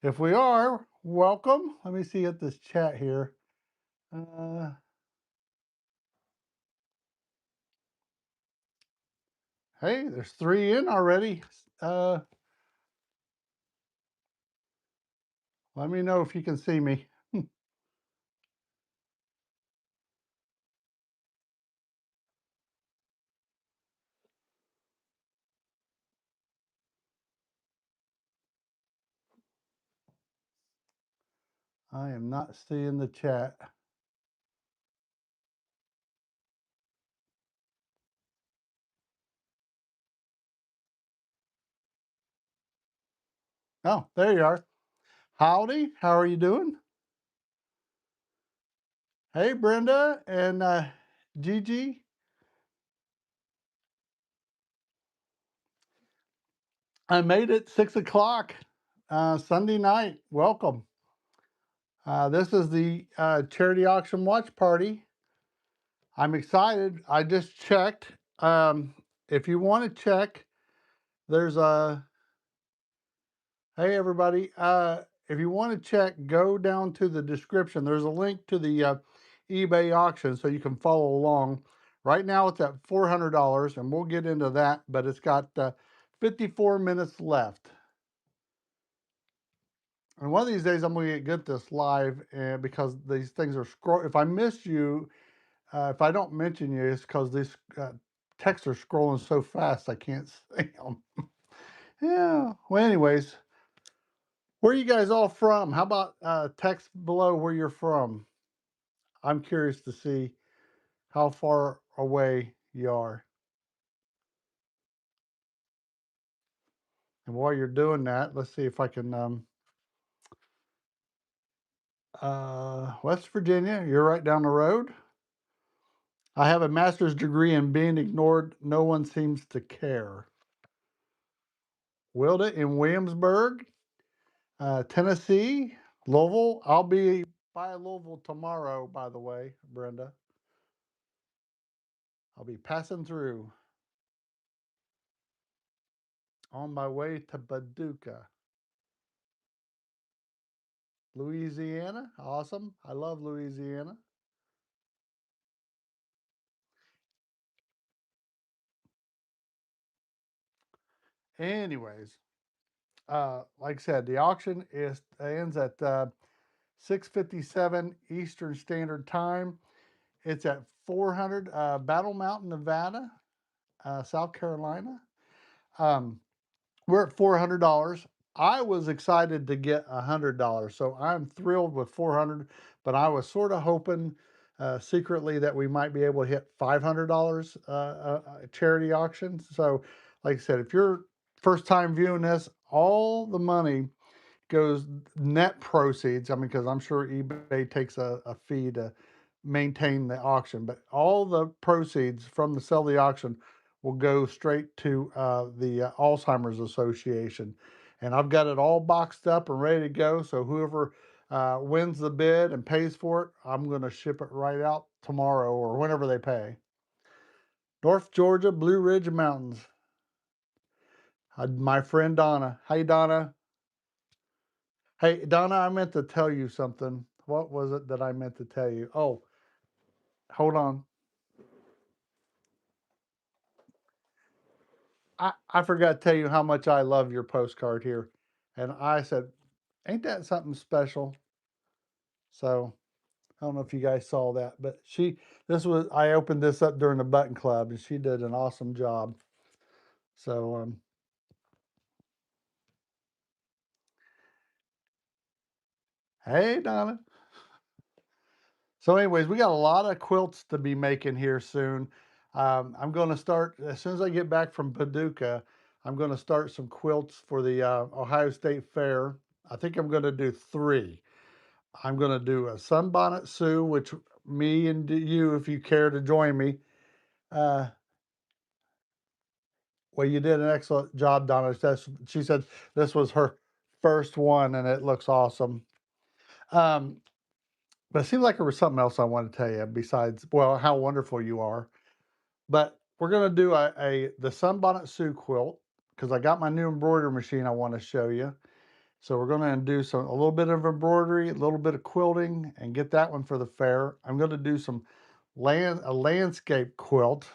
If we are, welcome. Let me see at this chat here. Uh, hey, there's 3 in already. Uh, Let me know if you can see me. I am not seeing the chat. Oh, there you are. Howdy, how are you doing? Hey, Brenda and Gigi. I made it 6 o'clock Sunday night. Welcome. This is the charity auction watch party. I'm excited. I just checked. If you want to check, there's a hey everybody. If you want to check, go down to the description. There's a link to the eBay auction so you can follow along. Right now it's at $400, and we'll get into that. But it's got 54 minutes left. And one of these days I'm going to get this live, because these things are scroll. If I miss you, if I don't mention you, it's because these texts are scrolling so fast I can't see them. Yeah. Well, anyways, where are you guys all from? How about text below where you're from? I'm curious to see how far away you are. And while you're doing that, let's see if I can. West Virginia, you're right down the road. I have a master's degree in being ignored. No one seems to care. Wilda in Williamsburg, Tennessee, Louisville. I'll be by Louisville tomorrow, by the way, Brenda. I'll be passing through on my way to Paducah, Louisiana. Awesome. I love Louisiana. Anyways, like I said, the auction ends at 6:57 Eastern Standard Time. It's at 400 Battle Mountain, Nevada, South Carolina. Um, we're at $400. I was excited to get $100, so I'm thrilled with 400. But I was sort of hoping secretly that we might be able to hit $500 charity auction. So, like I said, if you're first time viewing this, all the money goes net proceeds. I mean, because I'm sure eBay takes a fee to maintain the auction, but all the proceeds from the sell of the auction will go straight to the Alzheimer's Association. And I've got it all boxed up and ready to go. So whoever wins the bid and pays for it, I'm going to ship it right out tomorrow or whenever they pay. North Georgia, Blue Ridge Mountains. My friend Donna. Hey, Donna. Hey, Donna, I meant to tell you something. What was it that I meant to tell you? Oh, hold on. I forgot to tell you how much I love your postcard here. And I said, ain't that something special? So I don't know if you guys saw that, but I opened this up during the button club and she did an awesome job. So, hey, Donna. So, anyways, we got a lot of quilts to be making here soon. I'm going to start as soon as I get back from Paducah. I'm going to start some quilts for the Ohio State Fair. I think I'm going to do 3. I'm going to do a Sunbonnet Sue, which me and you, if you care to join me. Uh, well, you did an excellent job, Donna. She said this was her first one, and it looks awesome. Um, but it seemed like there was something else I wanted to tell you besides, well, how wonderful you are. But we're going to do the Sunbonnet Sue quilt because I got my new embroidery machine I want to show you. So we're gonna do a little bit of embroidery, a little bit of quilting, and get that one for the fair. I'm gonna do a landscape quilt.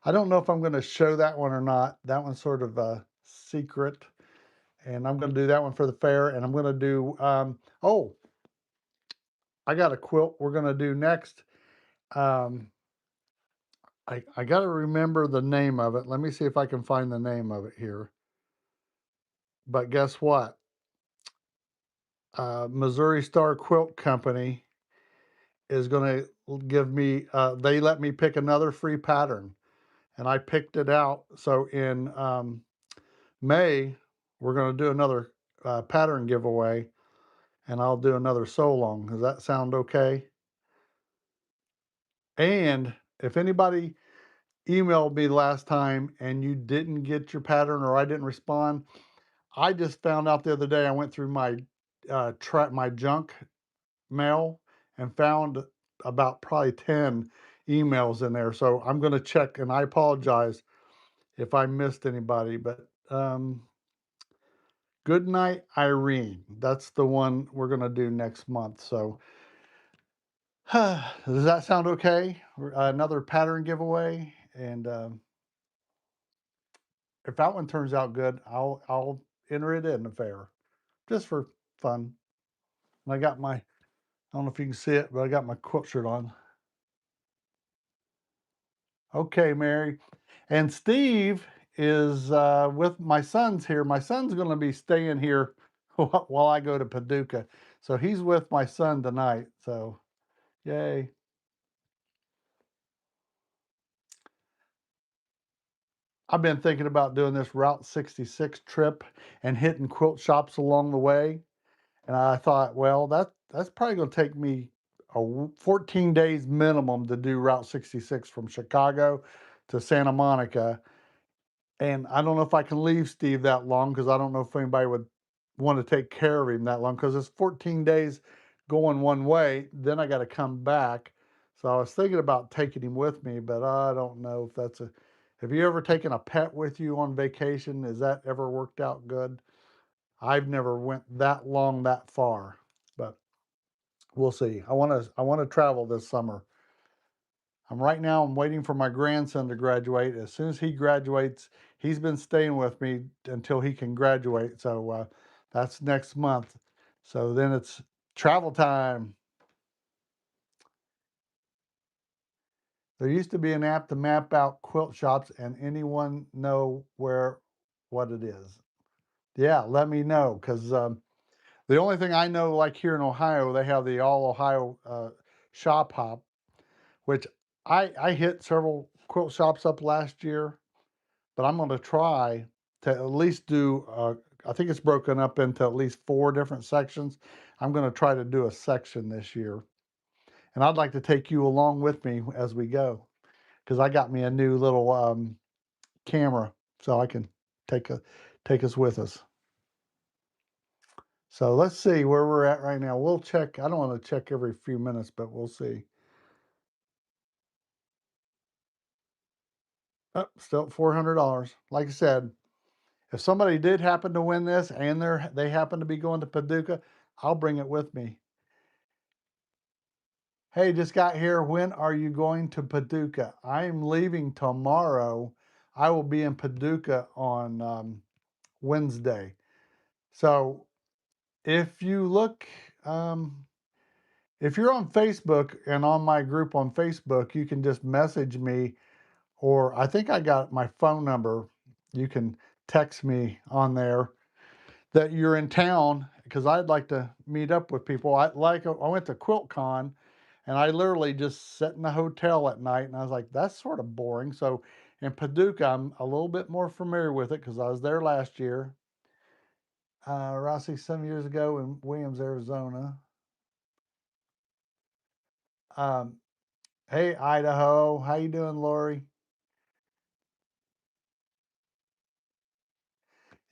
I don't know if I'm gonna show that one or not. That one's sort of a secret, and I'm gonna do that one for the fair. And I'm gonna do oh, I got a quilt we're gonna do next. Um, I gotta remember the name of it. Let me see if I can find the name of it here. But guess what? Missouri Star Quilt Company is going to give me, they let me pick another free pattern, and I picked it out. So in May, we're going to do another pattern giveaway, and I'll do another so long. Does that sound okay? And if anybody emailed me last time and you didn't get your pattern or I didn't respond, I just found out the other day. I went through my my junk mail and found about probably 10 emails in there. So I'm going to check, and I apologize if I missed anybody, but good night, Irene. That's the one we're going to do next month. So does that sound okay? Another pattern giveaway. And if that one turns out good, I'll enter it in the fair just for fun. And I got my, I don't know if you can see it, but I got my quilt shirt on. Okay, Mary. And Steve is with my son's here. My son's going to be staying here while I go to Paducah. So he's with my son tonight. So, yay. I've been thinking about doing this Route 66 trip and hitting quilt shops along the way. And I thought, well, that's probably going to take me 14 days minimum to do Route 66 from Chicago to Santa Monica. And I don't know if I can leave Steve that long because I don't know if anybody would want to take care of him that long because it's 14 days going one way. Then I got to come back. So I was thinking about taking him with me, but I don't know if that's a. Have you ever taken a pet with you on vacation? Has that ever worked out good? I've never went that long, that far, but we'll see. I want to travel this summer. I'm waiting for my grandson to graduate. As soon as he graduates, he's been staying with me until he can graduate. So that's next month. So then it's travel time. There used to be an app to map out quilt shops and anyone know where what it is. Yeah, let me know because the only thing I know, like here in Ohio, they have the All Ohio Shop Hop, which I hit several quilt shops up last year, but I'm going to try to at least do, I think it's broken up into at least 4 different sections. I'm going to try to do a section this year. And I'd like to take you along with me as we go because I got me a new little camera so I can take a take us with us. So let's see where we're at right now. We'll check. I don't want to check every few minutes, but we'll see. Oh, still $400. Like I said, if somebody did happen to win this and they happen to be going to Paducah, I'll bring it with me. Hey, just got here. When are you going to Paducah? I'm leaving tomorrow. I will be in Paducah on Wednesday. So if you look, um, if you're on Facebook and on my group on Facebook, you can just message me, or I think I got my phone number. You can text me on there that you're in town because I'd like to meet up with people. I went to QuiltCon and I literally just sat in the hotel at night and I was like, that's sort of boring. So in Paducah, I'm a little bit more familiar with it because I was there last year. Rossi, some years ago in Williams, Arizona. Um, hey, Idaho, how you doing, Lori?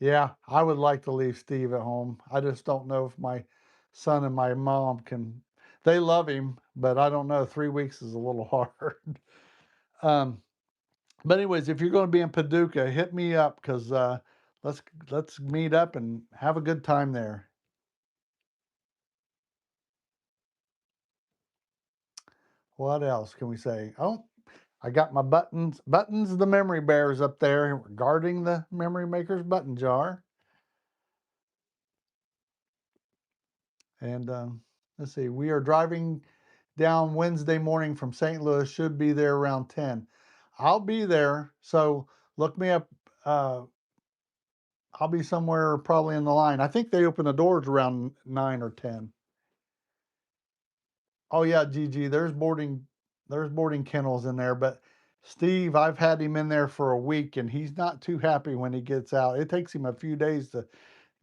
Yeah, I would like to leave Steve at home. I just don't know if my son and my mom can. They love him, but I don't know. 3 weeks is a little hard. um, but anyways, if you're going to be in Paducah, hit me up because let's let's meet up and have a good time there. What else can we say? Oh, I got my buttons, the memory bears up there guarding the memory maker's button jar. And let's see, we are driving down Wednesday morning from St. Louis, should be there around 10. I'll be there, so look me up. Uh, I'll be somewhere probably in the line. I think they open the doors around 9 or 10. Oh yeah, Gigi, there's boarding kennels in there, but Steve, I've had him in there for a week and he's not too happy when he gets out. It takes him a few days to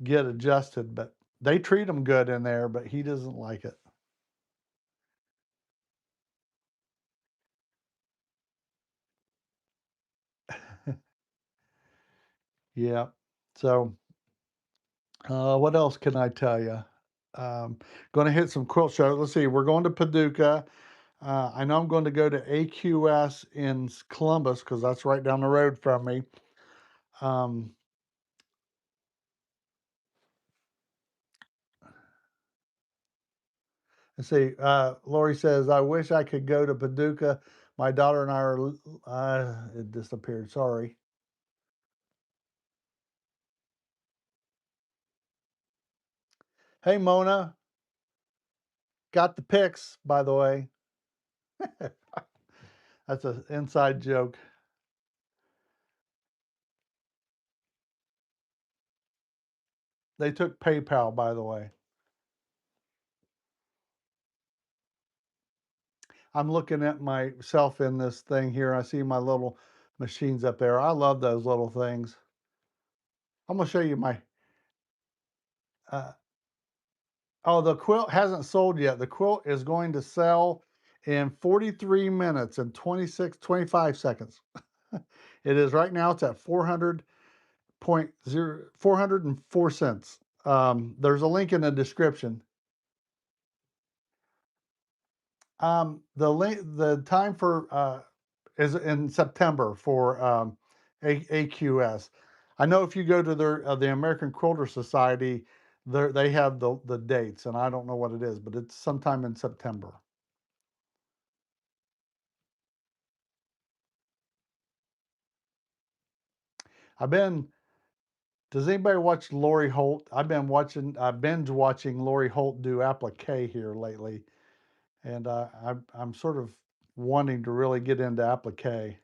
get adjusted, but they treat him good in there, but he doesn't like it. Yeah. So, what else can I tell you? Going to hit some quilt shows. Let's see. We're going to Paducah. I know I'm going to go to AQS in Columbus because that's right down the road from me. Um, let's see. Lori says, I wish I could go to Paducah. My daughter and I are, it disappeared. Sorry. Hey, Mona. Got the pics, by the way. That's an inside joke. They took PayPal, by the way. I'm looking at myself in this thing here. I see my little machines up there. I love those little things. I'm gonna show you my. Uh, oh, the quilt hasn't sold yet. The quilt is going to sell in 43 minutes and 25 seconds. It is right now. It's at 404 cents. There's a link in the description. The time for is in September for AQS. I know if you go to the American Quilter Society, they have the dates, and I don't know what it is, but it's sometime in September. I've been. Does anybody watch Lori Holt? I've been watching, binge watching Lori Holt do applique here lately, and I'm sort of wanting to really get into applique.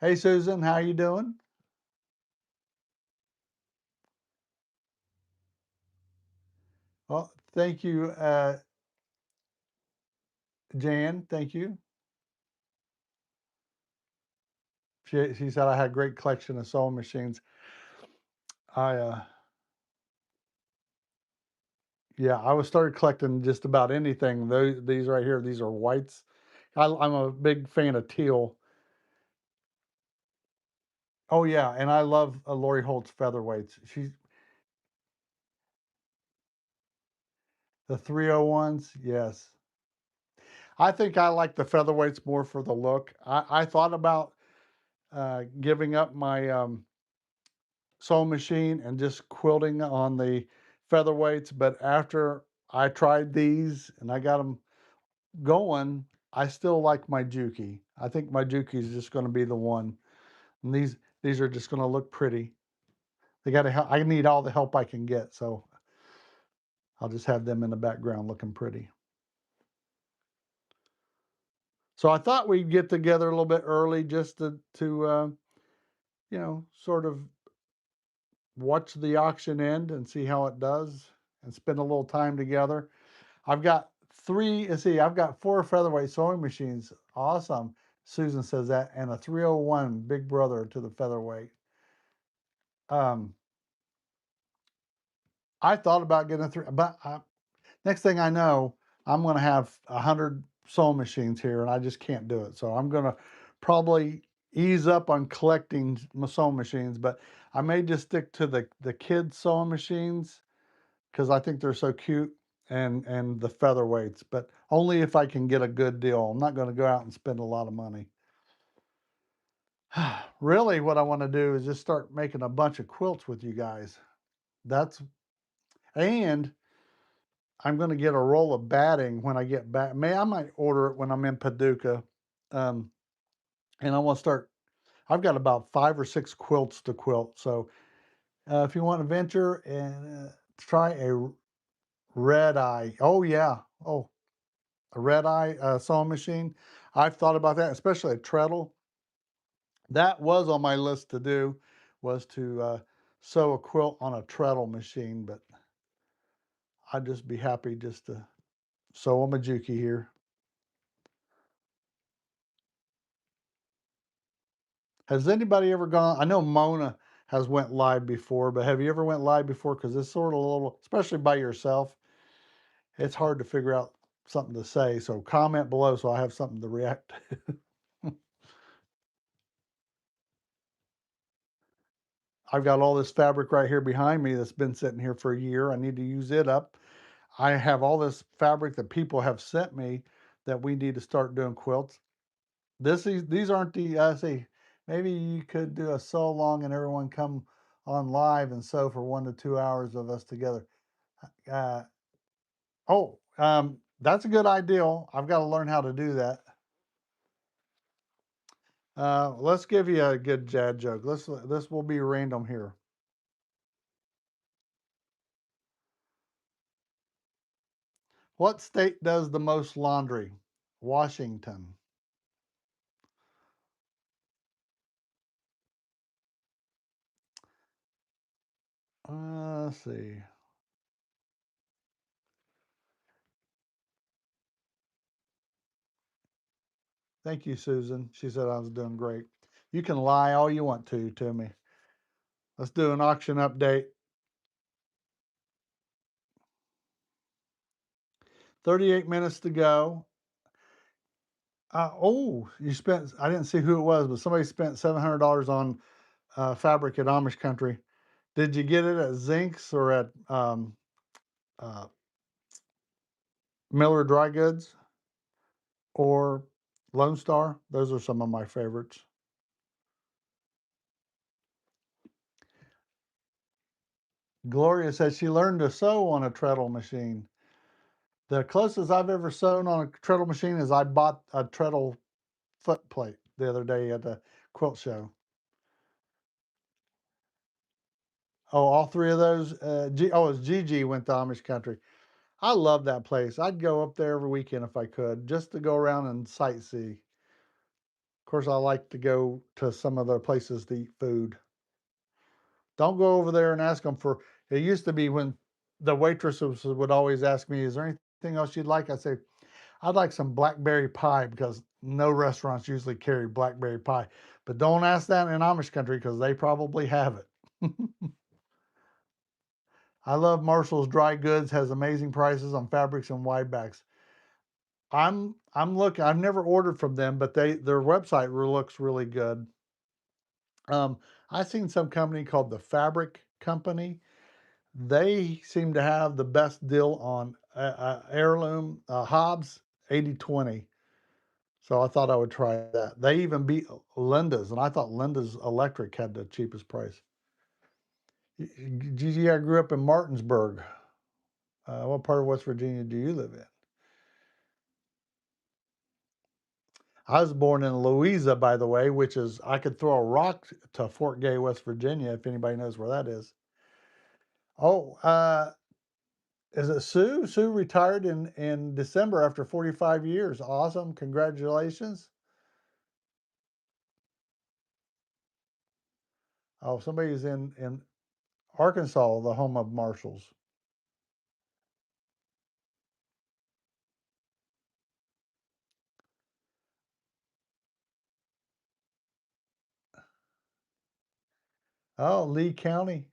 Hey Susan, how you doing? Well, thank you, Jan. Thank you. She said I had a great collection of sewing machines. I Yeah, I was started collecting just about anything. These right here, these are whites. I'm a big fan of teal. Oh yeah, and I love Lori Holt's featherweights. She's the 301s. Yes, I think I like the featherweights more for the look. I thought about giving up my sewing machine and just quilting on the featherweights, but after I tried these and I got them going, I still like my Juki. I think my Juki is just going to be the one. And these are just going to look pretty. They got to help. I need all the help I can get, so I'll just have them in the background looking pretty. So I thought we'd get together a little bit early just to sort of watch the auction end and see how it does and spend a little time together. I've got three, let's see, I've got four featherweight sewing machines. Awesome. Susan says that, and a 301 big brother to the featherweight. Um, I thought about getting a three, but next thing I know, I'm going to have 100 sewing machines here, and I just can't do it. So I'm going to probably ease up on collecting sewing machines, but I may just stick to the kids sewing machines because I think they're so cute and the featherweights, but only if I can get a good deal. I'm not going to go out and spend a lot of money. Really, what I want to do is just start making a bunch of quilts with you guys. That's and I'm gonna get a roll of batting when I get back. I might order it when I'm in Paducah. Um, and I want to start. I've got about 5 or 6 quilts to quilt. So if you want to venture and try a red eye, oh yeah, oh a red eye sewing machine. I've thought about that, especially a treadle. That was on my list to do, was to sew a quilt on a treadle machine, but I'd just be happy just to sew a Majuki here. Has anybody ever gone? I know Mona has went live before, but have you ever went live before? Because it's sort of a little, especially by yourself, it's hard to figure out something to say. So comment below so I have something to react to. I've got all this fabric right here behind me that's been sitting here for a year. I need to use it up. I have all this fabric that people have sent me that we need to start doing quilts. These aren't the see. Maybe you could do a sew along and everyone come on live and sew for 1 to 2 hours of us together. Uh, that's a good idea. I've got to learn how to do that. Let's give you a good dad joke. This will be random here. What state does the most laundry? Washington. Let's see. Thank you, Susan. She said I was doing great. You can lie all you want to me. Let's do an auction update. 38 minutes to go. You spent, I didn't see who it was, but somebody spent $700 on fabric at Amish Country. Did you get it at Zinks or at uh, Miller Dry Goods or Lone Star? Those are some of my favorites. Gloria said she learned to sew on a treadle machine. The closest I've ever sewn on a treadle machine is I bought a treadle foot plate the other day at the quilt show. Oh, all three of those. It's Gigi went to Amish Country. I love that place. I'd go up there every weekend if I could, just to go around and sightsee. Of course, I like to go to some of the places to eat food. Don't go over there and ask them for. It used to be when the waitresses would always ask me, "Is there anything else you'd like?" I say, "I'd like some blackberry pie," because no restaurants usually carry blackberry pie. But don't ask that in Amish country because they probably have it. I love Marshall's Dry Goods, has amazing prices on fabrics and wide backs. I'm looking. I've never ordered from them, but their website looks really good. Um, I've seen some company called the Fabric Company. They seem to have the best deal on heirloom Hobbs 80/20. So I thought I would try that. They even beat Linda's, and I thought Linda's Electric had the cheapest price. Gigi, I grew up in Martinsburg. What part of West Virginia do you live in? I was born in Louisa, by the way, which is, I could throw a rock to Fort Gay, West Virginia, if anybody knows where that is. Oh, is it Sue? Sue retired in December after 45 years. Awesome. Congratulations. Oh, somebody's in Arkansas, the home of Marshalls. Oh, Lee County.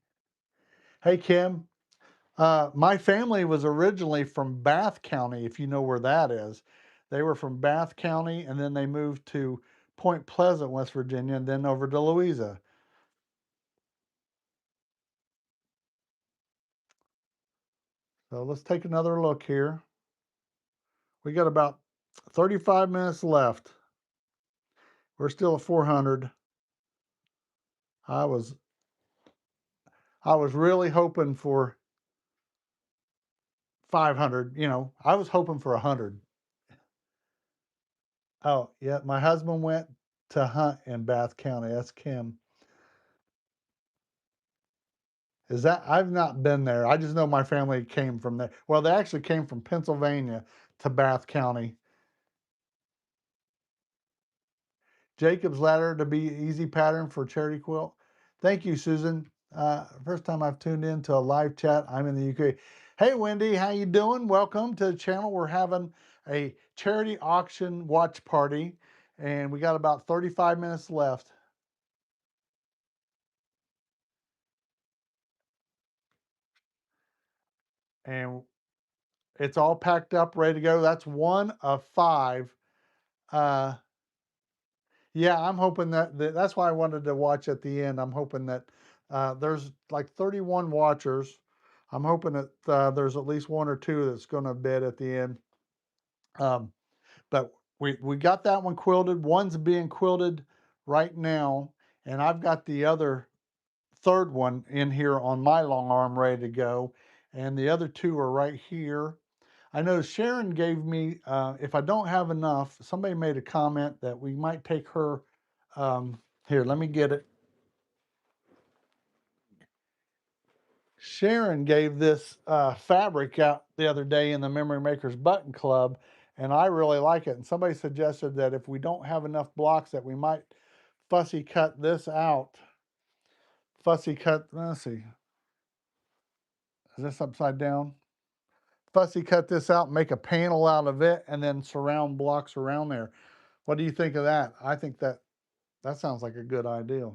Hey, Kim. My family was originally from Bath County, if you know where that is. They were from Bath County, and then they moved to Point Pleasant, West Virginia, and then over to Louisa. So let's take another look here. We got about 35 minutes left. We're still at 400. I was I was really hoping for 500, you know, I was hoping for 100. Oh, yeah, my husband went to hunt in Bath County. That's Kim. Is that I've not been there. I just know my family came from there. Well, they actually came from Pennsylvania to Bath County. Jacob's ladder to be easy pattern for charity quilt. Thank you, Susan. First time I've tuned in to a live chat. I'm in the UK. Hey, Wendy, how you doing? Welcome to the channel. We're having a charity auction watch party, and we got about 35 minutes left. And it's all packed up, ready to go. That's one of five. Uh, yeah, I'm hoping that's why I wanted to watch at the end. I'm hoping that there's like 31 watchers. I'm hoping that there's at least one or two that's going to bid at the end. Um, but we got that one quilted. One's being quilted right now, and I've got the other third one in here on my long arm ready to go, and the other two are right here. I know Sharon gave me, if I don't have enough, somebody made a comment that we might take her, here, let me get it. Sharon gave this fabric out the other day in the Memory Makers Button Club, and I really like it. And somebody suggested that if we don't have enough blocks, that we might fussy cut this out. Fussy cut, let's see, is this upside down? Fussy cut this out, make a panel out of it, and then surround blocks around there. What do you think of that? I think that sounds like a good idea.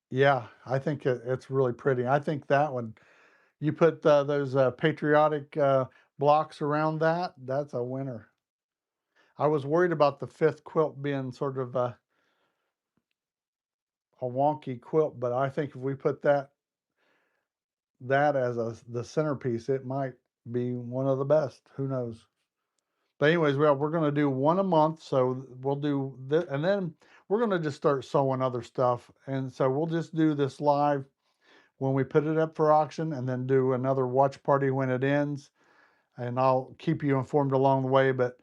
Yeah, I think it's really pretty. I think that one, you put those patriotic blocks around that, that's a winner. I was worried about the fifth quilt being sort of a wonky quilt, but I think if we put that as the centerpiece, it might be one of the best. Who knows? But anyways, well, we're going to do one a month, so we'll do this, and then we're going to just start sewing other stuff, and so we'll just do this live when we put it up for auction, and then do another watch party when it ends, and I'll keep you informed along the way. But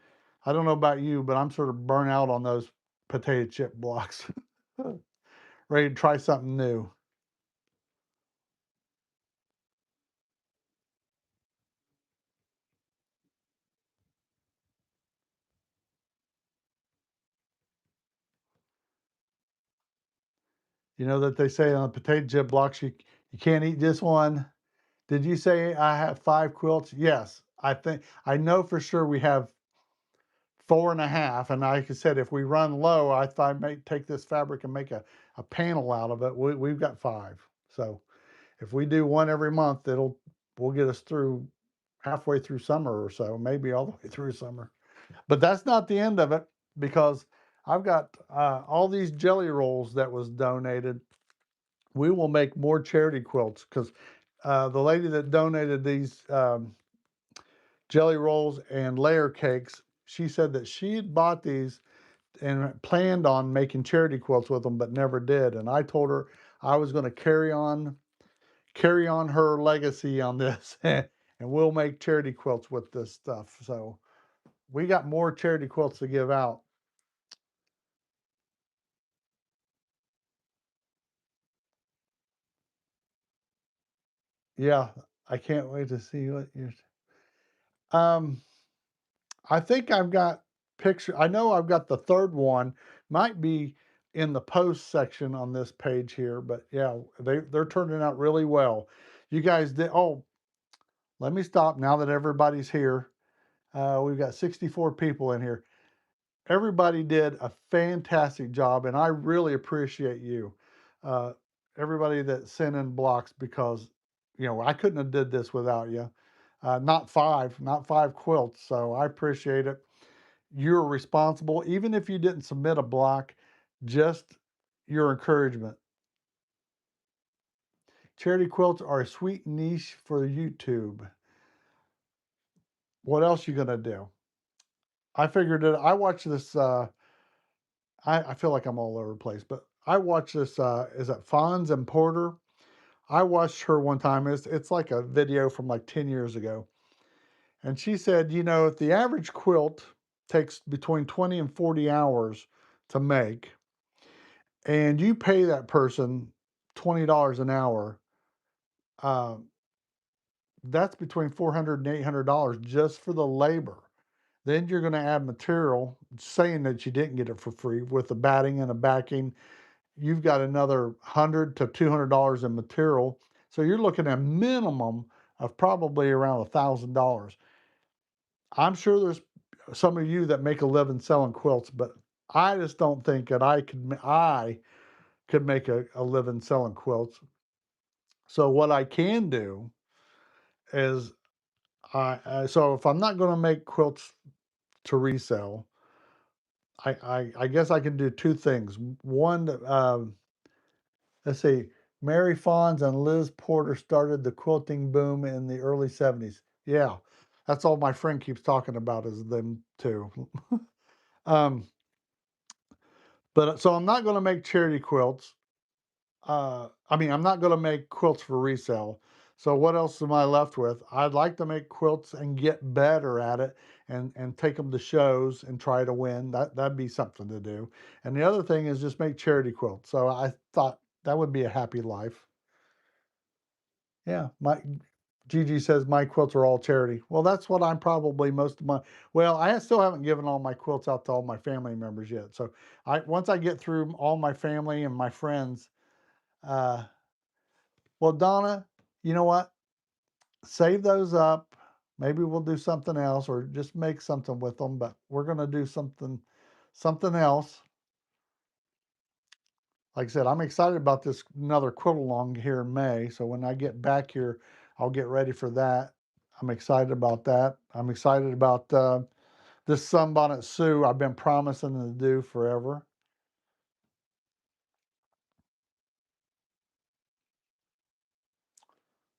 I don't know about you, but I'm sort of burnt out on those potato chip blocks. Ready to try something new. You know that they say on potato chip blocks, you can't eat just one. Did you say I have 5 quilts? Yes, I think I know for sure we have 4.5. And like I said, if we run low, I thought I might take this fabric and make a panel out of it. We've got 5. So if we do one every month, we'll get us through halfway through summer or so, maybe all the way through summer. But that's not the end of it, because I've got all these jelly rolls that was donated. We will make more charity quilts, because the lady that donated these jelly rolls and layer cakes, she said that she had bought these and planned on making charity quilts with them, but never did. And I told her I was going to carry on her legacy on this, and we'll make charity quilts with this stuff. So we got more charity quilts to give out. Yeah, I can't wait to see what you're. Um, I think I've got picture. I know I've got the third one. Might be in the post section on this page here, but yeah, they're turning out really well. You guys did. Oh, let me stop now that everybody's here. We've got 64 people in here. Everybody did a fantastic job, and I really appreciate you. Uh, Everybody that sent in blocks, because I couldn't have did this without you. Not five quilts. So I appreciate it. You're responsible, even if you didn't submit a block, just your encouragement. Charity quilts are a sweet niche for YouTube. What else you gonna do? I figured it. I watched this I feel like I'm all over the place, but I watched this, is it Fonz and Porter? I watched her one time. It's like a video from like 10 years ago. And she said, you know, if the average quilt takes between 20 and 40 hours to make, and you pay that person $20 an hour, uh, that's between $400 and $800 just for the labor. Then you're going to add material, saying that you didn't get it for free with the batting and the backing. You've got another $100 to $200 in material. So you're looking at a minimum of probably around $1,000. I'm sure there's some of you that make a living selling quilts, but I just don't think that I could make a living selling quilts. So what I can do is so if I'm not going to make quilts to resell, I guess I can do two things. One, let's see, Mary Fonz and Liz Porter started the quilting boom in the early 70s. Yeah, that's all my friend keeps talking about is them too. um, but so I'm not going to make charity quilts. I mean, I'm not going to make quilts for resale. So what else am I left with? I'd like to make quilts and get better at it and take them to shows and try to win. That'd be something to do. And the other thing is just make charity quilts. So I thought that would be a happy life. Yeah, my Gigi says my quilts are all charity. Well, that's what I'm probably most of my. Well, I still haven't given all my quilts out to all my family members yet. So I once I get through all my family and my friends, uh, well, Donna, you know what? Save those up. Maybe we'll do something else or just make something with them, but we're going to do something else. Like I said, I'm excited about this another quilt along here in May. So when I get back here, I'll get ready for that. I'm excited about that. I'm excited about this Sunbonnet Sue I've been promising to do forever.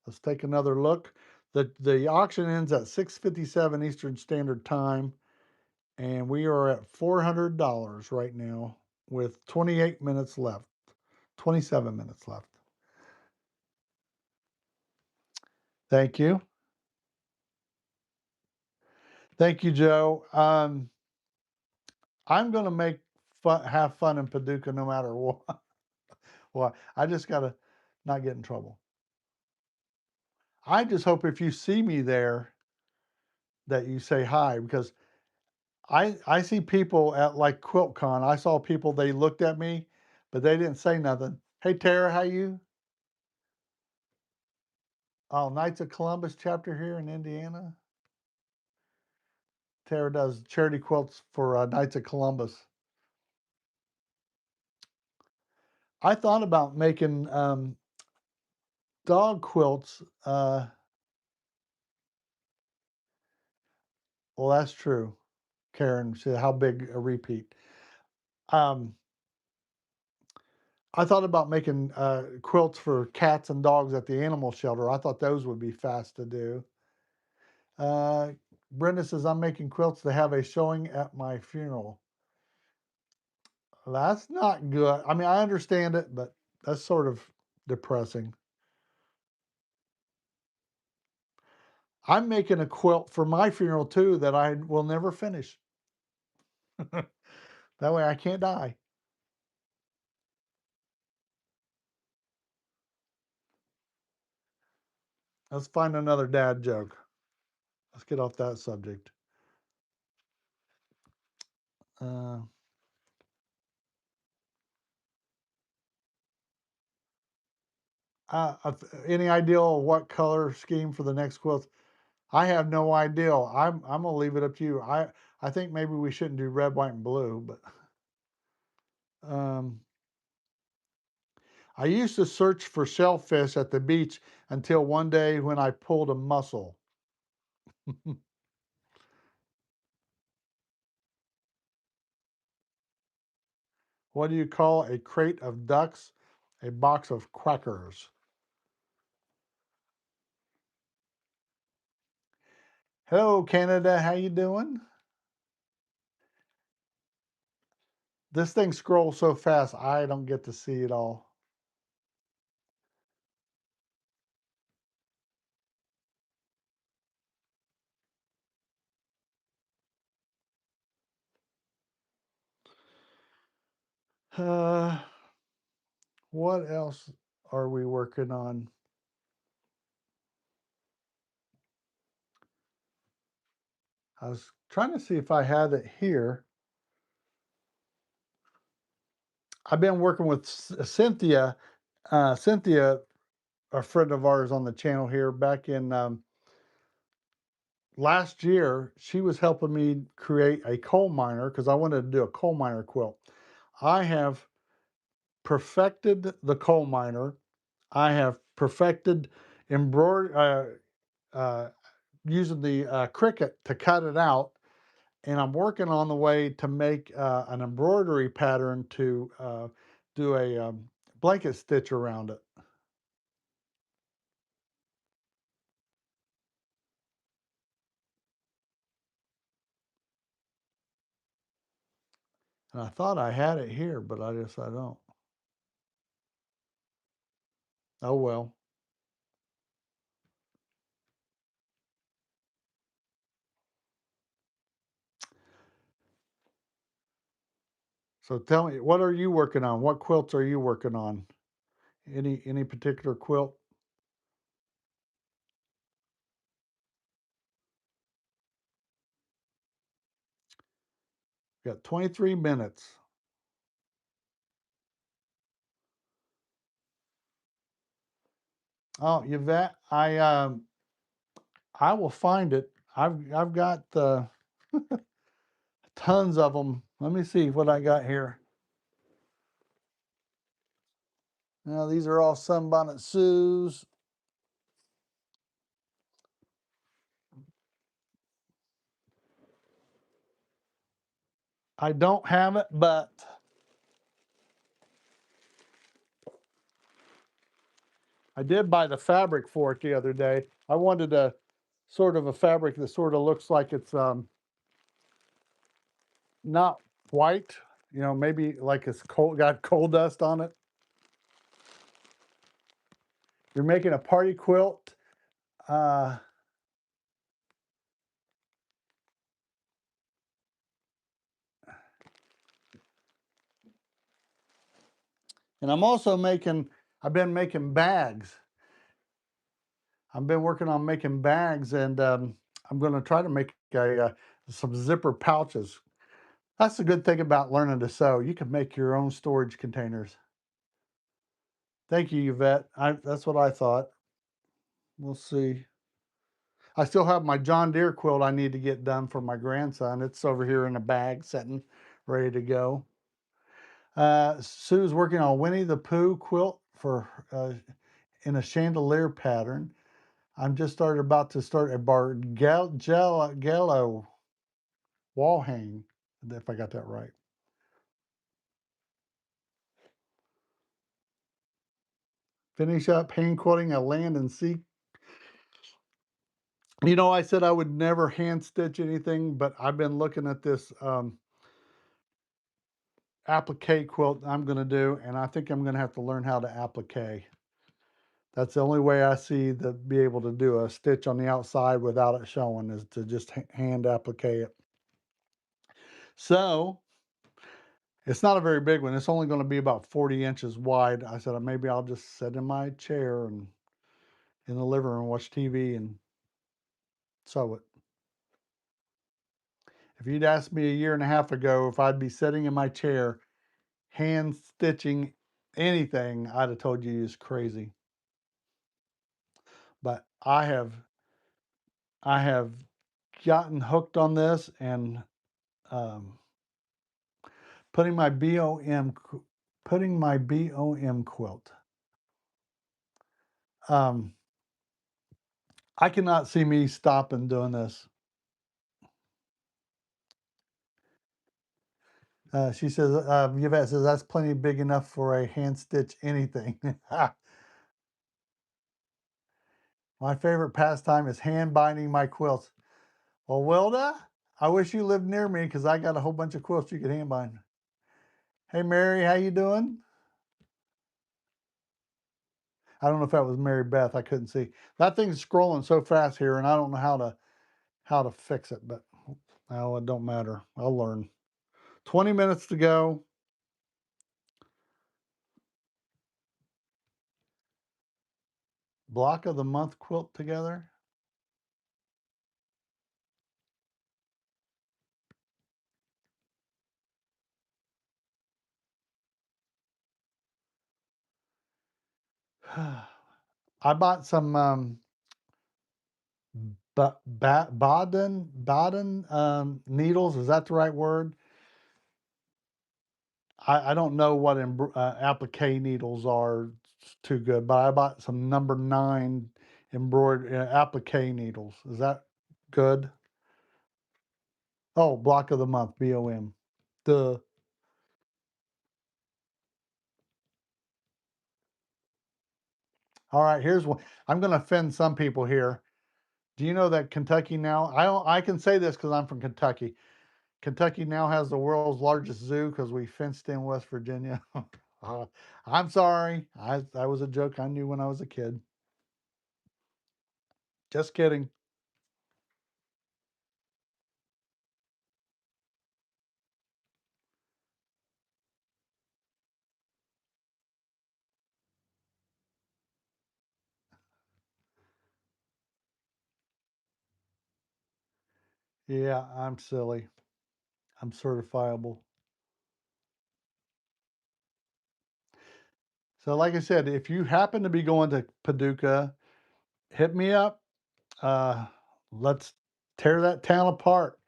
Let's take another look. The auction ends at 6:57 Eastern Standard Time. And we are at $400 right now with 28 minutes left, 27 minutes left. Thank you. Thank you, Joe. I'm going to make have fun in Paducah no matter what. Well, I just got to not get in trouble. I just hope if you see me there that you say hi because I see people at like QuiltCon. I saw people, they looked at me, but they didn't say nothing. Hey, Tara, how you? Oh, Knights of Columbus chapter here in Indiana. Tara does charity quilts for Knights of Columbus. I thought about making dog quilts. Well, that's true. Karen said, "How big a repeat?" Um, I thought about making quilts for cats and dogs at the animal shelter. I thought those would be fast to do. Uh, Brenda says, "I'm making quilts to have a showing at my funeral." That's not good. I mean, I understand it, but that's sort of depressing. I'm making a quilt for my funeral too that I will never finish. That way I can't die. Let's find another dad joke. Let's get off that subject. Uh, any idea of what color scheme for the next quilt? I have no idea. I'm gonna leave it up to you. I think maybe we shouldn't do red, white, and blue, but um, I used to search for shellfish at the beach until one day when I pulled a mussel. What do you call a crate of ducks? A box of crackers. Hello, Canada. How you doing? This thing scrolls so fast, I don't get to see it all. Uh, what else are we working on? I was trying to see if I had it here. I've been working with Cynthia. Cynthia, a friend of ours on the channel here, back in last year, she was helping me create a coal miner because I wanted to do a coal miner quilt. I have perfected the coal miner. I have perfected embroidery, using the Cricut to cut it out, and I'm working on the way to make an embroidery pattern to do a blanket stitch around it. And I thought I had it here, but I guess I don't. Oh well. So tell me, what are you working on? What quilts are you working on? Any particular quilt? Got 23 minutes. Oh, Yvette, I will find it. I've got tons of them. Let me see what I got here. Now these are all Sunbonnet Sue's. I don't have it, but I did buy the fabric for it the other day. I wanted a sort of a fabric that sort of looks like it's not white, maybe like it's got coal dust on it. You're making a party quilt. Uh, and I've been making bags. I've been working on making bags, and I'm going to try to make some zipper pouches. That's the good thing about learning to sew. You can make your own storage containers. Thank you, Yvette. That's what I thought. We'll see. I still have my John Deere quilt I need to get done for my grandson. It's over here in a bag, sitting ready to go. Sue's working on Winnie the Pooh quilt for in a chandelier pattern. I'm just about to start a Bargello wall hang, if I got that right. Finish up hand quilting a land and sea. I said I would never hand stitch anything, but I've been looking at this applique quilt I'm going to do, and I think I'm going to have to learn how to applique. That's the only way I see to be able to do a stitch on the outside without it showing, is to just hand applique it. So it's not a very big one. It's only going to be about 40 inches wide. I said maybe I'll just sit in my chair and in the living room, watch TV, and sew it. If you'd asked me a year and a half ago if I'd be sitting in my chair hand stitching anything, I'd have told you he was crazy. But I have gotten hooked on this, and um, putting my BOM quilt. Um, I cannot see me stopping doing this. She says, Yvette says, that's plenty big enough for a hand stitch anything. My favorite pastime is hand binding my quilts. Well, Wilda, I wish you lived near me because I got a whole bunch of quilts you could hand bind. Hey, Mary, how you doing? I don't know if that was Mary Beth. I couldn't see. That thing's scrolling so fast here, and I don't know how to fix it. But oh, it don't matter. I'll learn. 20 minutes to go. Block of the month quilt together. I bought some Baden needles. Is that the right word? I don't know what applique needles are too good, but I bought some number 9 embroidered applique needles. Is that good? Oh, block of the month, BOM. Duh. All right, here's one. I'm going to offend some people here. Do you know that Kentucky now? I can say this because I'm from Kentucky. Kentucky now has the world's largest zoo because we fenced in West Virginia. uh, I'm sorry. That was a joke I knew when I was a kid. Just kidding. Yeah, I'm silly. I'm certifiable. So, like I said, if you happen to be going to Paducah, hit me up. Uh, let's tear that town apart.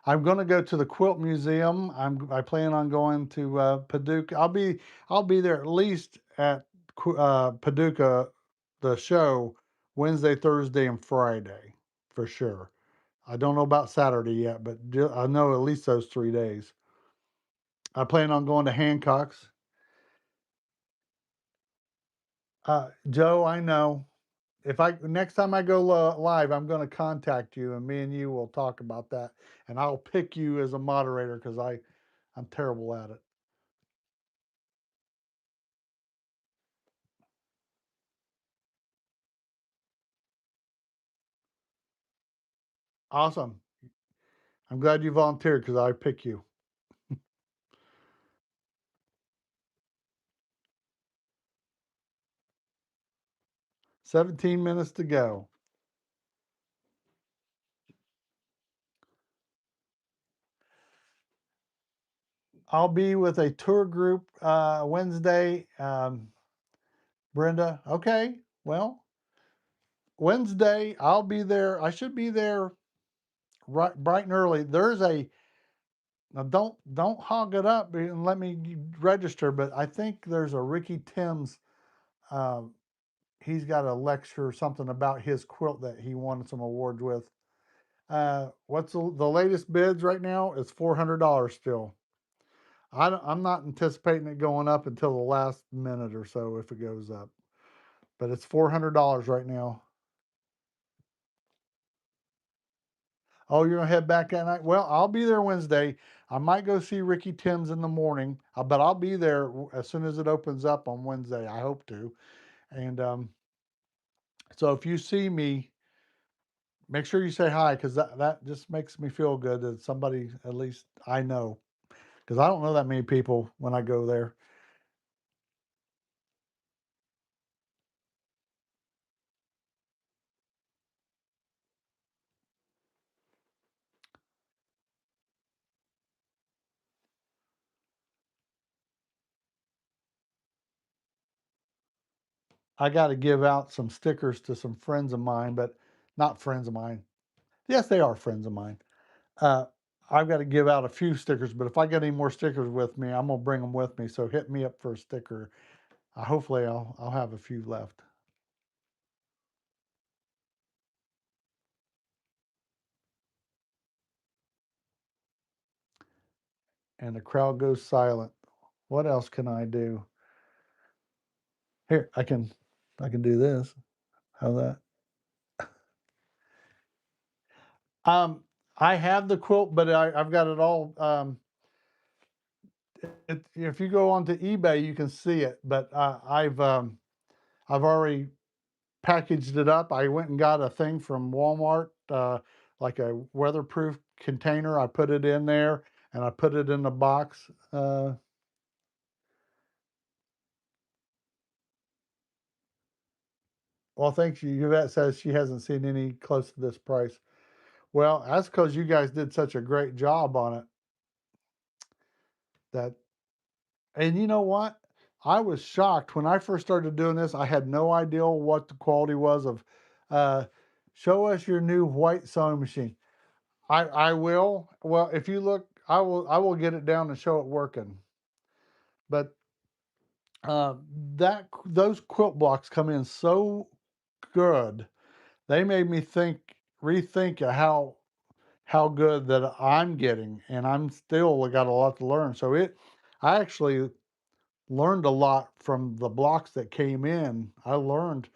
I'm going to go to the Quilt Museum. I plan on going to Paducah. I'll be there at least at Paducah, the show, Wednesday, Thursday, and Friday for sure. I don't know about Saturday yet, but I know at least those 3 days. I plan on going to Hancock's. Joe, I know. If I next time I go live, I'm going to contact you, and me and you will talk about that, and I'll pick you as a moderator because I'm terrible at it. Awesome. I'm glad you volunteered because I pick you. 17 minutes to go. I'll be with a tour group Wednesday. Brenda, okay. Well, Wednesday I'll be there. I should be there right bright and early. There's a Now don't hog it up and let me register, but I think there's a Ricky Timms. Uh, he's got a lecture or something about his quilt that he won some awards with. What's the latest bids right now? It's $400 still. I'm not anticipating it going up until the last minute or so if it goes up, but it's $400 right now. Oh, you're gonna head back that night? Well, I'll be there Wednesday. I might go see Ricky Timms in the morning, but I'll be there as soon as it opens up on Wednesday. I hope to. And so if you see me, make sure you say hi because that just makes me feel good that somebody at least I know because I don't know that many people when I go there. I got to give out some stickers to some friends of mine, but not friends of mine. Yes, they are friends of mine. Uh, I've got to give out a few stickers, but if I get any more stickers with me, I'm gonna bring them with me. So hit me up for a sticker. Hopefully, I'll have a few left. And the crowd goes silent. What else can I do? Here, I can do this. How that? Um, I have the quilt, but I've got it all. if you go onto eBay, you can see it, but I've already packaged it up. I went and got a thing from Walmart, like a weatherproof container. I put it in there and I put it in the box. Well, thanks you. Yvette says she hasn't seen any close to this price. Well, that's because you guys did such a great job on it. That, and you know what? I was shocked when I first started doing this. I had no idea what the quality was of. Uh, Show us your new white sewing machine. I will. Well, if you look, I will get it down and show it working. But uh, those quilt blocks come in so good. They made me rethink of how good that I'm getting, and I'm still got a lot to learn. So I actually learned a lot from the blocks that came in. I learned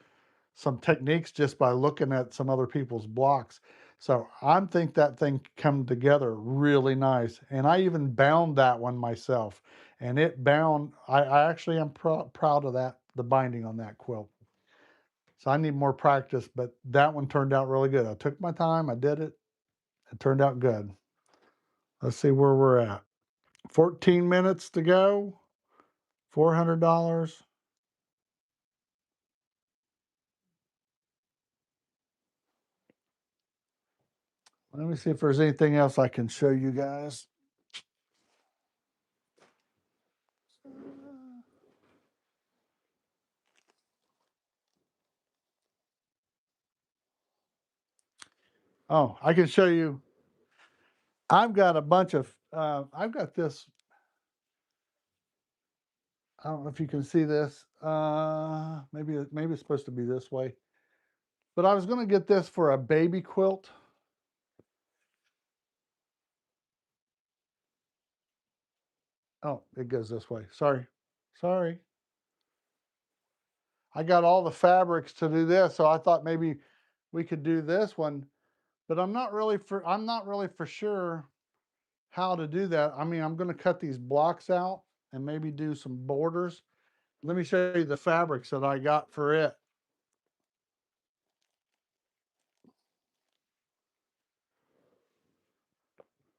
some techniques just by looking at some other people's blocks. So I think that thing come together really nice. And I even bound that one myself. And it bound, I actually am proud of that, the binding on that quilt. So I need more practice, but that one turned out really good. I took my time, I did it, it turned out good. Let's see where we're at. 14 minutes to go, $400. Let me see if there's anything else I can show you guys. Oh, I can show you. I've got a bunch of, I've got this. I don't know if you can see this. Maybe it's supposed to be this way. But I was going to get this for a baby quilt. Oh, it goes this way. Sorry. Sorry. I got all the fabrics to do this, so I thought maybe we could do this one, but I'm not really for sure how to do that. I mean, I'm going to cut these blocks out and maybe do some borders. Let me show you the fabrics that I got for it.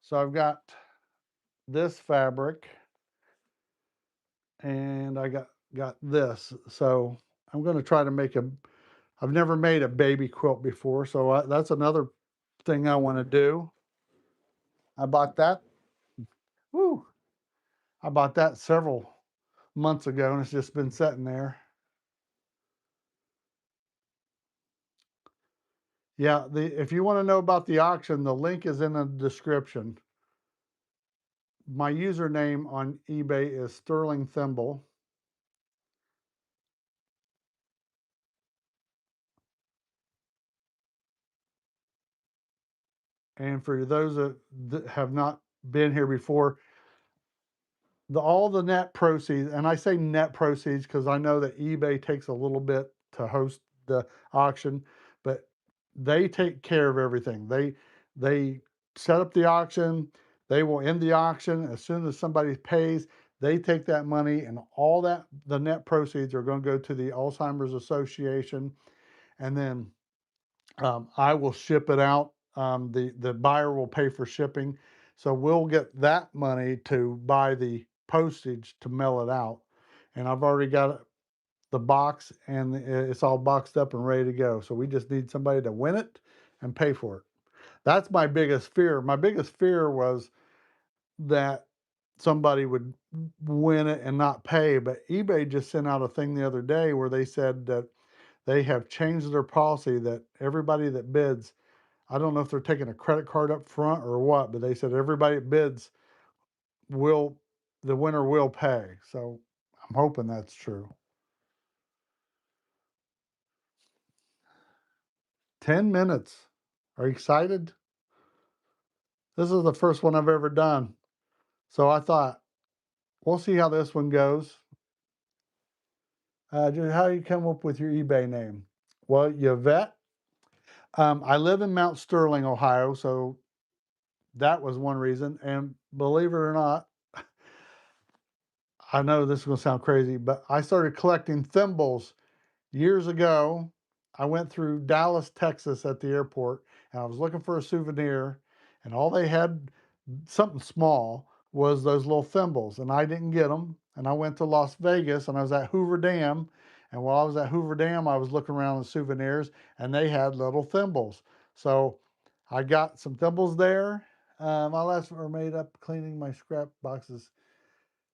So I've got this fabric and I got this. So I'm going to try to make a. I've never made a baby quilt before, so that's another thing I want to do. I bought that. Woo! I bought that several months ago, and it's just been sitting there. Yeah, the if you want to know about the auction, the link is in the description. My username on eBay is Sterling Thimble. And for those that have not been here before, all the net proceeds, and I say net proceeds because I know that eBay takes a little bit to host the auction, but they take care of everything. They set up the auction, they will end the auction as soon as somebody pays. They take that money and all that the net proceeds are going to go to the Alzheimer's Association, and then I will ship it out. The buyer will pay for shipping, so we'll get that money to buy the postage to mail it out. And I've already got the box, and it's all boxed up and ready to go. So we just need somebody to win it and pay for it. That's my biggest fear. My biggest fear was that somebody would win it and not pay. But eBay just sent out a thing the other day where they said that they have changed their policy that everybody that bids, I don't know if they're taking a credit card up front or what, but they said everybody that bids will, the winner will pay. So I'm hoping that's true. 10 minutes. Are you excited? This is the first one I've ever done. So I thought, we'll see how this one goes. Just how you come up with your eBay name? Well, Yvette. I live in Mount Sterling, Ohio, so that was one reason. And believe it or not, I know this is gonna sound crazy, but I started collecting thimbles years ago. I went through Dallas, Texas at the airport, and I was looking for a souvenir, and all they had, something small, was those little thimbles, and I didn't get them. And I went to Las Vegas, and I was at Hoover Dam, and while I was at Hoover Dam, I was looking around the souvenirs, and they had little thimbles. So I got some thimbles there. My last were made up cleaning my scrap boxes.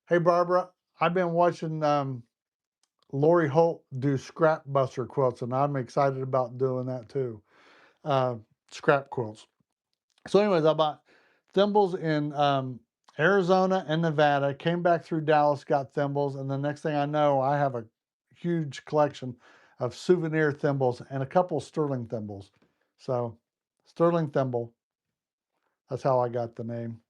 Hey, Barbara, I've been watching Lori Holt do scrap buster quilts, and I'm excited about doing that too. Uh, Scrap quilts. So, anyways, I bought thimbles in Arizona and Nevada, came back through Dallas, got thimbles, and the next thing I know, I have a huge collection of souvenir thimbles and a couple sterling thimbles. So, sterling thimble, that's how I got the name.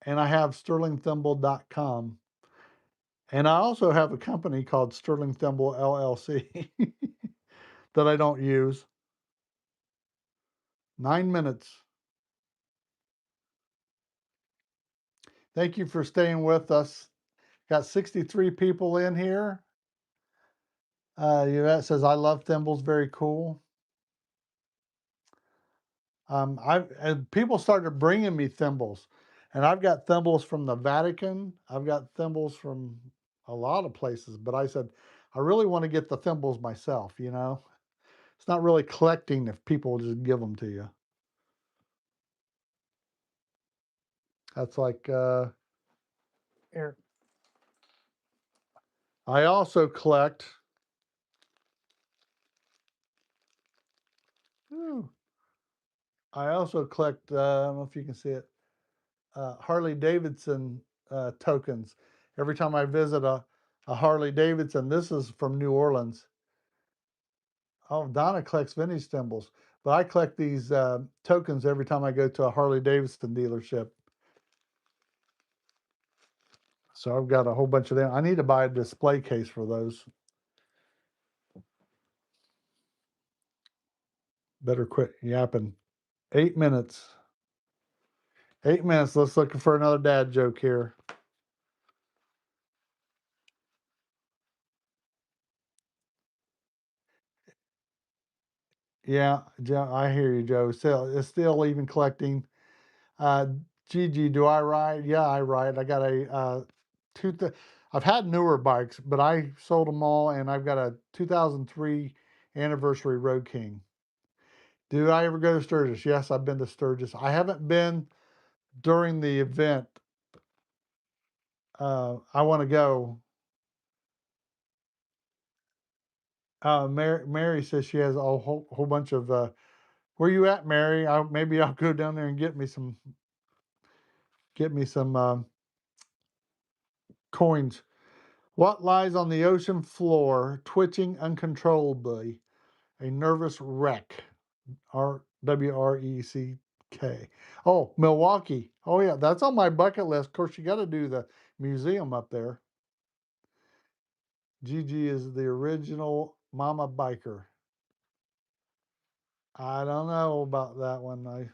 And I have sterlingthimble.com. And I also have a company called Sterling Thimble LLC that I don't use. 9 minutes. Thank you for staying with us. Got 63 people in here. Yvette says, I love thimbles. Very cool. People started bringing me thimbles, and I've got thimbles from the Vatican. I've got thimbles from a lot of places, but I said, I really want to get the thimbles myself, you know? It's not really collecting if people just give them to you. That's like, here. I also collect, ooh, I also collect, I don't know if you can see it, Harley Davidson tokens. Every time I visit a Harley Davidson, this is from New Orleans. Oh, Donna collects vintage thimbles, but I collect these tokens every time I go to a Harley Davidson dealership. So I've got a whole bunch of them. I need to buy a display case for those. Better quit yapping. 8 minutes. 8 minutes. Let's look for another dad joke here. Yeah, Joe, I hear you, Joe. Still, it's still even collecting. Uh, Gigi, do I ride? Yeah, I ride. I got a two. I've had newer bikes, but I sold them all, and I've got a 2003 anniversary Road King. Do I ever go to Sturgis? Yes, I've been to Sturgis. I haven't been during the event. I want to go. Mary says she has a whole bunch of. Where you at, Mary? Maybe I'll go down there and get me some coins. What lies on the ocean floor, twitching uncontrollably? A nervous wreck. WRECK. Oh, Milwaukee. Oh yeah, that's on my bucket list. Of course, you got to do the museum up there. Gigi is the original mama biker. I don't know about that one.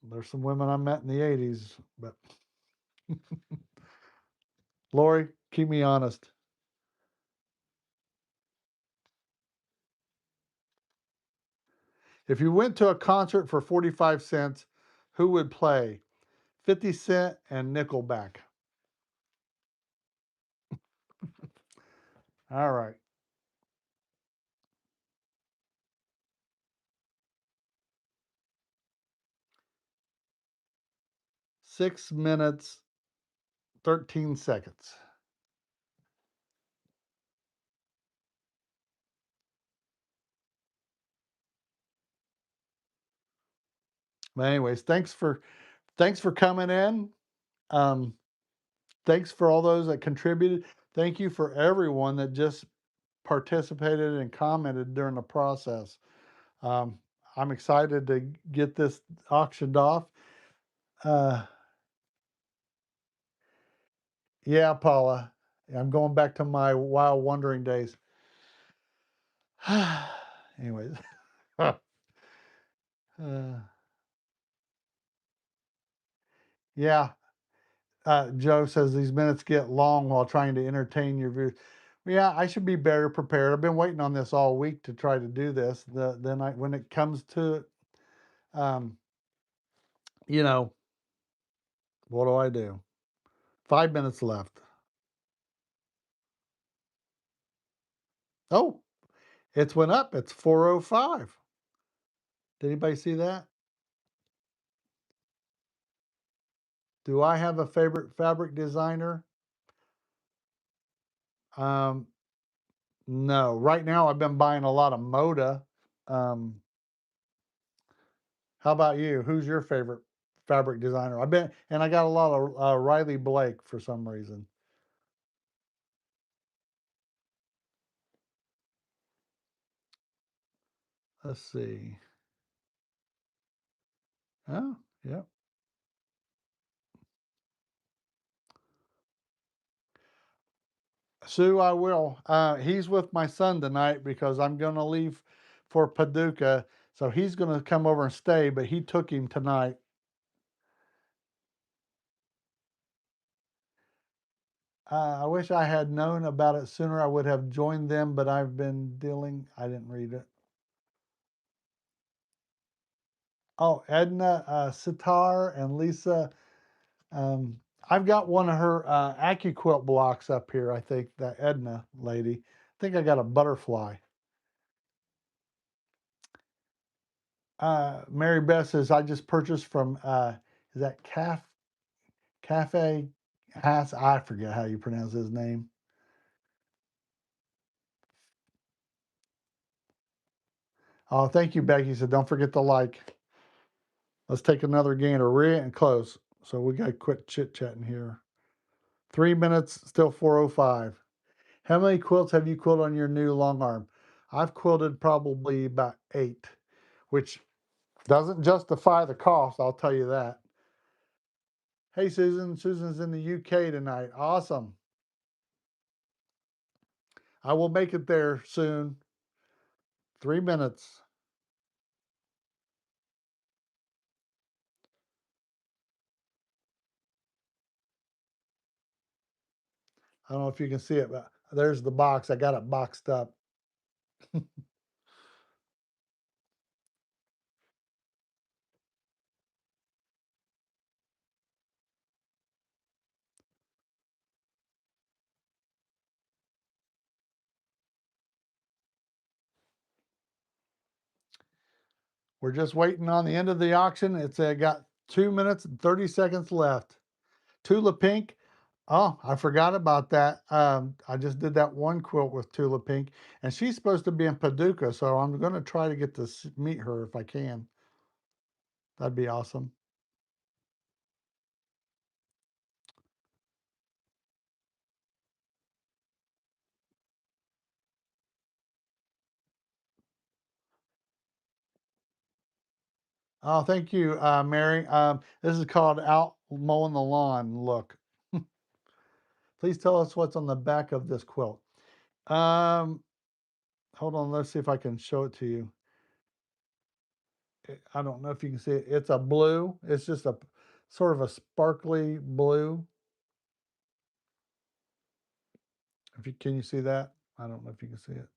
There's some women I met in the '80s, but Lori, keep me honest. If you went to a concert for 45 cents, who would play? 50 Cent and Nickelback. All right. 6 minutes, 13 seconds. But anyways, thanks for coming in. Um, thanks for all those that contributed. Thank you for everyone that just participated and commented during the process. Um, I'm excited to get this auctioned off. Uh, yeah, Paula, I'm going back to my wild wandering days. Anyways, uh, Yeah. Joe says these minutes get long while trying to entertain your viewers. Yeah, I should be better prepared. I've been waiting on this all week to try to do this. Then when it comes to it, um, you know, what do I do? 5 minutes left. Oh, it's went up. It's 4:05. Did anybody see that? Do I have a favorite fabric designer? Um, no. Right now, I've been buying a lot of Moda. Um, how about you? Who's your favorite fabric designer? I got a lot of Riley Blake for some reason. Let's see. Oh, yeah. Sue, I will. He's with my son tonight because I'm going to leave for Paducah. So he's going to come over and stay, but he took him tonight. I wish I had known about it sooner. I would have joined them, but I've been dealing. I didn't read it. Oh, Edna Sitar and Lisa. Um, I've got one of her AccuQuilt blocks up here. I think that Edna lady. I think I got a butterfly. Mary Beth says I just purchased from is that Cafe Has? I forget how you pronounce his name. Oh, thank you, Becky. So don't forget to like. Let's take another gander. We're getting close, so we got to quit chit chatting here. 3 minutes, still 4:05. How many quilts have you quilted on your new long arm? I've quilted probably about 8, which doesn't justify the cost. I'll tell you that. Hey, Susan. Susan's in the UK tonight. Awesome. I will make it there soon. 3 minutes. I don't know if you can see it, but there's the box. I got it boxed up. We're just waiting on the end of the auction. It's got 2 minutes and 30 seconds left. Tula Pink. Oh, I forgot about that. I just did that one quilt with Tula Pink, and she's supposed to be in Paducah, so I'm going to try to get to meet her if I can. That'd be awesome. Oh, thank you, Mary. This is called Out Mowing the Lawn. Look, please tell us what's on the back of this quilt. Um, Hold on, let's see if I can show it to you. I don't know if you can see it. It's a blue. It's just a sort of a sparkly blue. If you can you see that? I don't know if you can see it.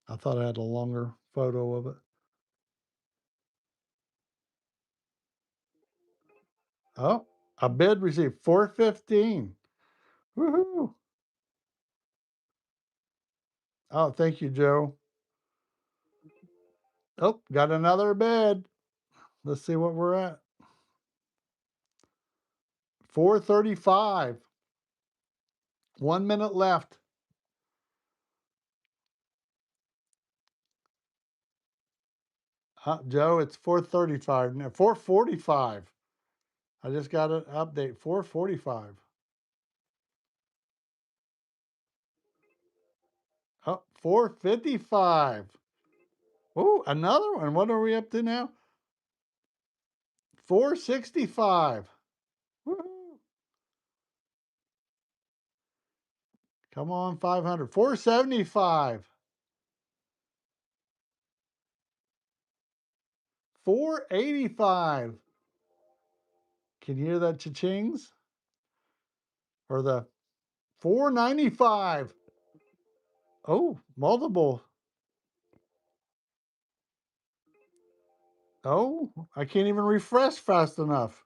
I thought I had a longer photo of it. Oh, a bid received 415. Woohoo! Oh, thank you, Joe. Oh, got another bid. Let's see what we're at. 435. 1 minute left. Joe, it's 435. No, 445. I just got an update. 445. Oh, 455. Oh, another one. What are we up to now? 465. Woo-hoo. Come on, 500. 475. $4.85. Can you hear that cha-chings? Or the $4.95. Oh, multiple. Oh, I can't even refresh fast enough.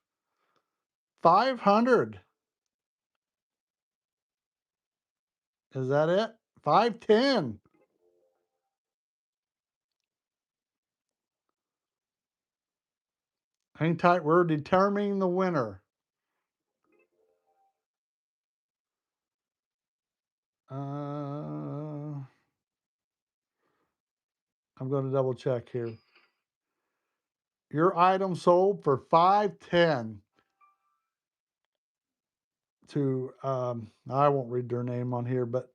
500. Is that it? 510. Hang tight. We're determining the winner. I'm going to double check here. Your item sold for 510 to I won't read their name on here, but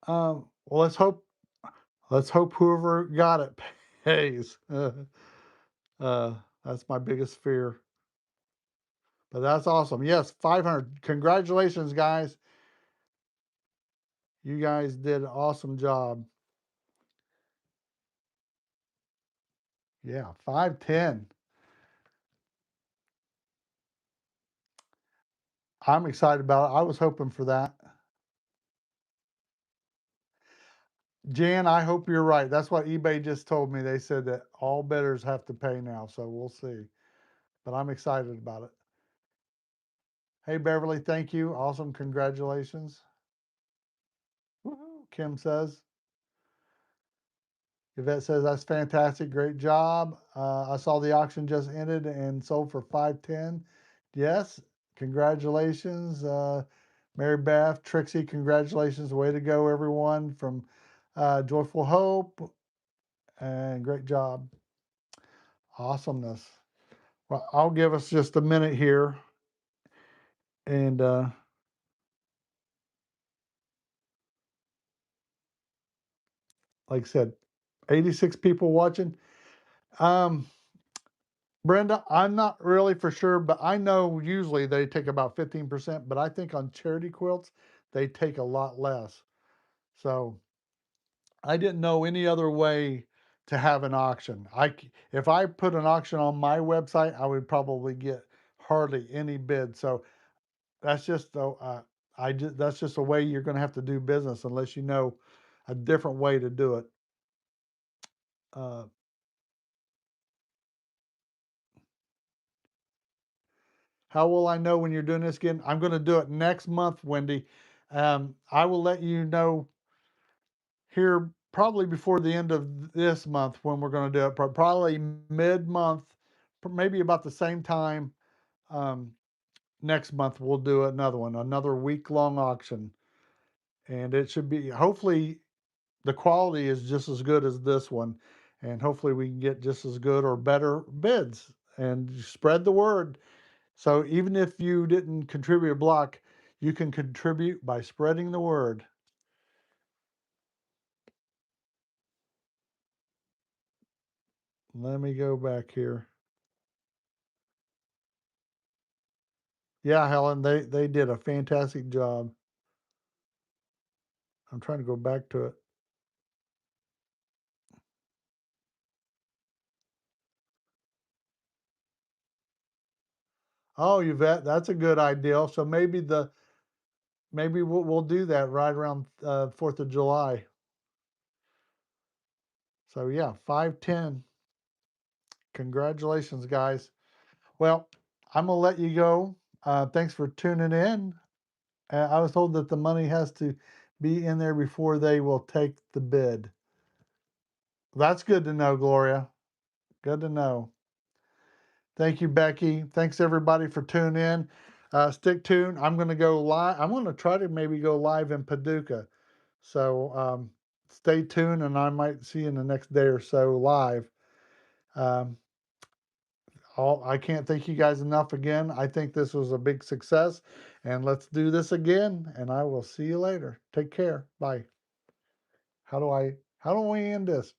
well, let's hope whoever got it pays. Uh, that's my biggest fear. But that's awesome. Yes, 500. Congratulations, guys. You guys did an awesome job. Yeah, 510. I'm excited about it. I was hoping for that. Jan, I hope you're right. That's what eBay just told me. They said that all bidders have to pay now, so we'll see. But I'm excited about it. Hey, Beverly, thank you. Awesome. Congratulations. Woo-hoo, Kim says. Yvette says, that's fantastic. Great job. I saw the auction just ended and sold for 510. Yes, congratulations. Mary Beth, Trixie, congratulations. Way to go, everyone from Joyful Hope. And great job. Awesomeness. Well, I'll give us just a minute here. And like I said, 86 people watching. Um, Brenda, I'm not really for sure, but I know usually they take about 15%, but I think on charity quilts, they take a lot less. So I didn't know any other way to have an auction. If I put an auction on my website, I would probably get hardly any bids. So that's just that's just a way you're going to have to do business unless you know a different way to do it. Uh, how will I know when you're doing this again? I'm going to do it next month, Wendy. I will let you know here probably before the end of this month when we're going to do it. Probably mid-month, maybe about the same time. Um, Next month we'll do another one, another week-long auction, and it should be hopefully the quality is just as good as this one, and hopefully we can get just as good or better bids and spread the word. So even if you didn't contribute a block, you can contribute by spreading the word. Let me go back here. Yeah, Helen, they did a fantastic job. I'm trying to go back to it. Oh, Yvette, that's a good idea. So maybe we'll do that right around 4th of July. So yeah, 510. Congratulations, guys. Well, I'm gonna let you go. Thanks for tuning in. I was told that the money has to be in there before they will take the bid. That's good to know, Gloria. Good to know. Thank you, Becky. Thanks everybody for tuning in. Stick tuned. I'm going to go live. I'm going to try to maybe go live in Paducah. So stay tuned, and I might see you in the next day or so live. Um, I can't thank you guys enough again. I think this was a big success, and let's do this again. And I will see you later. Take care. Bye. How do we end this?